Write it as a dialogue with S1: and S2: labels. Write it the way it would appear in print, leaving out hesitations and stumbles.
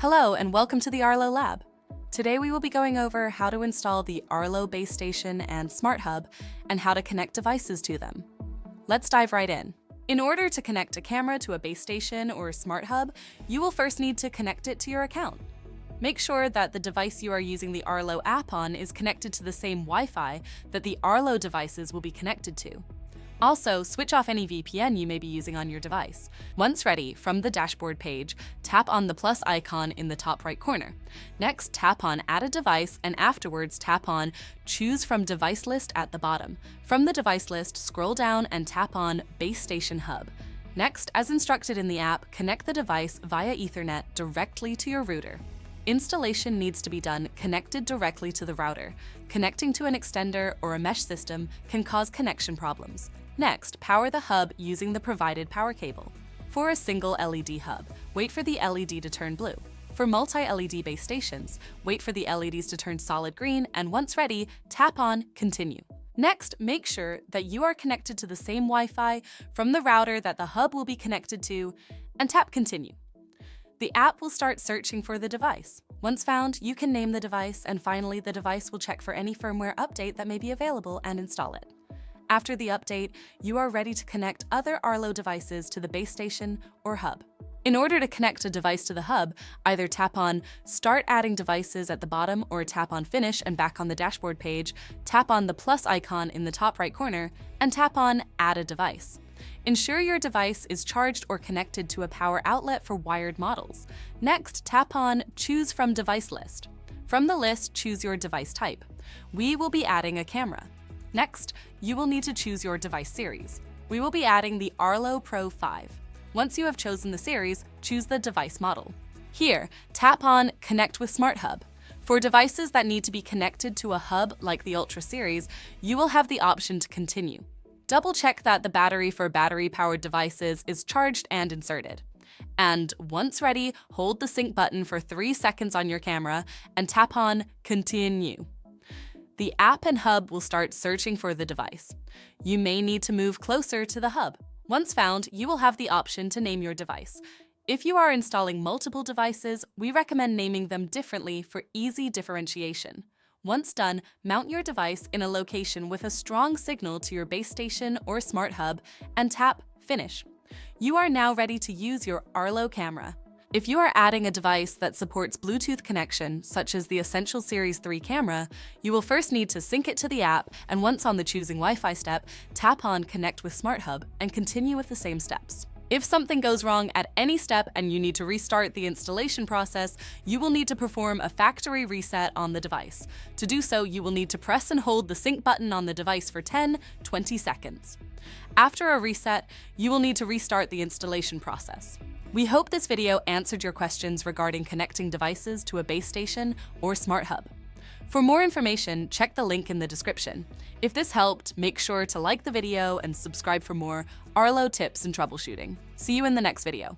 S1: Hello and welcome to the Arlo Lab. Today we will be going over how to install the Arlo Base Station and SmartHub and how to connect devices to them. Let's dive right in. In order to connect a camera to a base station or SmartHub, you will first need to connect it to your account. Make sure that the device you are using the Arlo app on is connected to the same Wi-Fi that the Arlo devices will be connected to. Also, switch off any VPN you may be using on your device. Once ready, from the dashboard page, tap on the plus icon in the top right corner. Next, tap on Add a Device, and afterwards tap on Choose from Device List at the bottom. From the device list, scroll down and tap on Base Station Hub. Next, as instructed in the app, connect the device via Ethernet directly to your router. Installation needs to be done connected directly to the router. Connecting to an extender or a mesh system can cause connection problems. Next, power the hub using the provided power cable. For a single LED hub, wait for the LED to turn blue. For multi-LED base stations, wait for the LEDs to turn solid green, and once ready, tap on Continue. Next, make sure that you are connected to the same Wi-Fi from the router that the hub will be connected to, and tap Continue. The app will start searching for the device. Once found, you can name the device, and finally, the device will check for any firmware update that may be available and install it. After the update, you are ready to connect other Arlo devices to the base station or hub. In order to connect a device to the hub, either tap on Start Adding Devices at the bottom or tap on Finish and back on the dashboard page, tap on the plus icon in the top right corner, and tap on Add a Device. Ensure your device is charged or connected to a power outlet for wired models. Next, tap on Choose from Device List. From the list, choose your device type. We will be adding a camera. Next, you will need to choose your device series. We will be adding the Arlo Pro 5. Once you have chosen the series, choose the device model. Here, tap on Connect with SmartHub. For devices that need to be connected to a hub like the Ultra series, you will have the option to continue. Double-check that the battery for battery-powered devices is charged and inserted. And once ready, hold the sync button for 3 seconds on your camera and tap on Continue. The app and hub will start searching for the device. You may need to move closer to the hub. Once found, you will have the option to name your device. If you are installing multiple devices, we recommend naming them differently for easy differentiation. Once done, mount your device in a location with a strong signal to your base station or SmartHub and tap Finish. You are now ready to use your Arlo camera. If you are adding a device that supports Bluetooth connection, such as the Essential Series 3 camera, you will first need to sync it to the app, and once on the Choosing Wi-Fi step, tap on Connect with SmartHub and continue with the same steps. If something goes wrong at any step and you need to restart the installation process, you will need to perform a factory reset on the device. To do so, you will need to press and hold the sync button on the device for 10-20 seconds. After a reset, you will need to restart the installation process. We hope this video answered your questions regarding connecting devices to a base station or SmartHub. For more information, check the link in the description. If this helped, make sure to like the video and subscribe for more Arlo tips and troubleshooting. See you in the next video.